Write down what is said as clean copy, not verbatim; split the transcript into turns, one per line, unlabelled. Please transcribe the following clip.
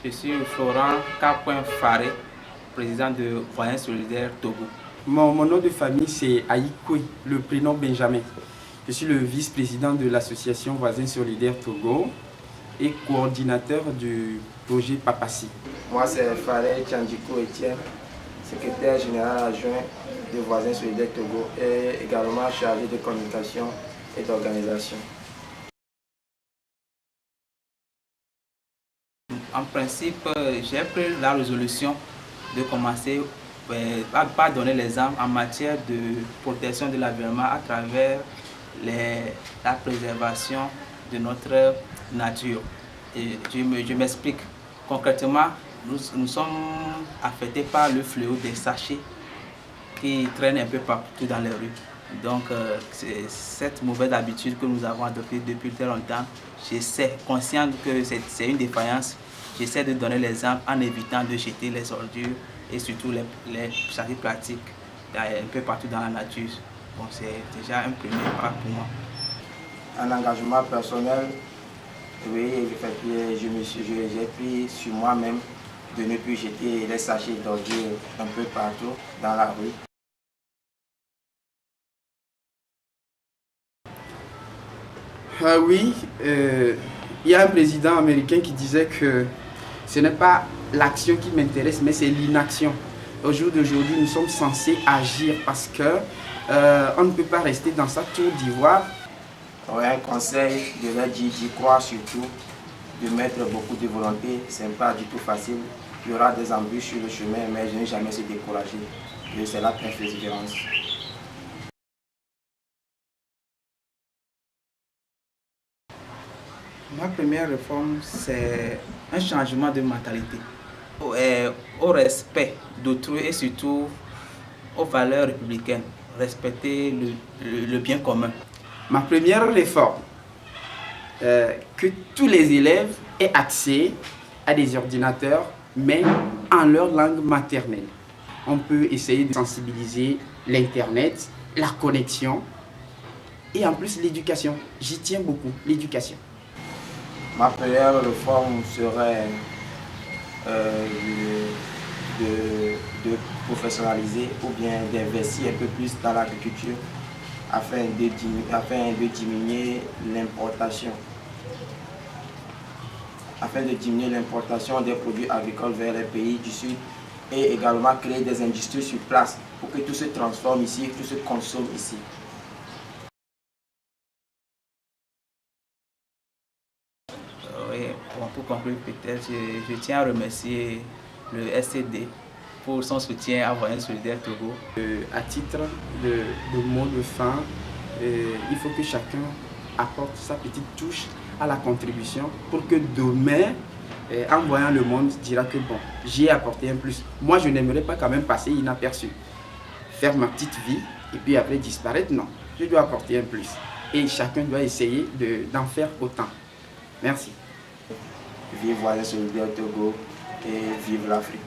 Je suis Florent K.Faré, président de Voisins Solidaires Togo.
Mon nom de famille c'est Aïkoui, le prénom Benjamin. Je suis le vice-président de l'association Voisins Solidaires Togo et coordinateur du projet Papassi.
Moi c'est Faré Tchandiko Etienne, secrétaire général adjoint de Voisins Solidaires Togo et également chargé de communication et d'organisation.
En principe, j'ai pris la résolution de commencer par donner l'exemple en matière de protection de l'environnement à travers la préservation de notre nature. Et je m'explique. Concrètement, nous sommes affectés par le fléau des sachets qui traînent un peu partout dans les rues. Donc, c'est cette mauvaise habitude que nous avons adoptée depuis très longtemps. J'essaie, conscient que c'est une défaillance, j'essaie de donner l'exemple en évitant de jeter les ordures et surtout les sachets plastiques un peu partout dans la nature. Bon, c'est déjà un premier pas pour moi.
Un engagement personnel, oui, j'ai pris sur moi-même de ne plus jeter les sachets d'ordures un peu partout dans la rue.
Oui, il y a un président américain qui disait que ce n'est pas l'action qui m'intéresse, mais c'est l'inaction. Au jour d'aujourd'hui, nous sommes censés agir parce que on ne peut pas rester dans sa tour d'ivoire.
Un conseil de leur dire d'y croire surtout, de mettre beaucoup de volonté, ce n'est pas du tout facile. Il y aura des embûches sur le chemin, mais je n'ai jamais se décourager. C'est la persévérance.
Ma première réforme, c'est un changement de mentalité au respect d'autrui et surtout aux valeurs républicaines, respecter le bien commun.
Ma première réforme, que tous les élèves aient accès à des ordinateurs, mais en leur langue maternelle. On peut essayer de sensibiliser l'Internet, la connexion et en plus l'éducation. J'y tiens beaucoup, l'éducation.
Ma première réforme serait de professionnaliser ou bien d'investir un peu plus dans l'agriculture afin de diminuer l'importation. Afin de diminuer l'importation des produits agricoles vers les pays du Sud et également créer des industries sur place pour que tout se transforme ici, tout se consomme ici.
Oui, pour conclure, peut-être, je tiens à remercier le SCD pour son soutien à Voisins Solidaires Togo.
À titre de mot de fin, il faut que chacun apporte sa petite touche à la contribution pour que demain, en voyant le monde, dira que bon, j'y ai apporté un plus. Moi, je n'aimerais pas quand même passer inaperçu. Faire ma petite vie et puis après disparaître, non. Je dois apporter un plus. Et chacun doit essayer d'en faire autant. Merci.
Vive Voisins Solidaires Togo et vive l'Afrique.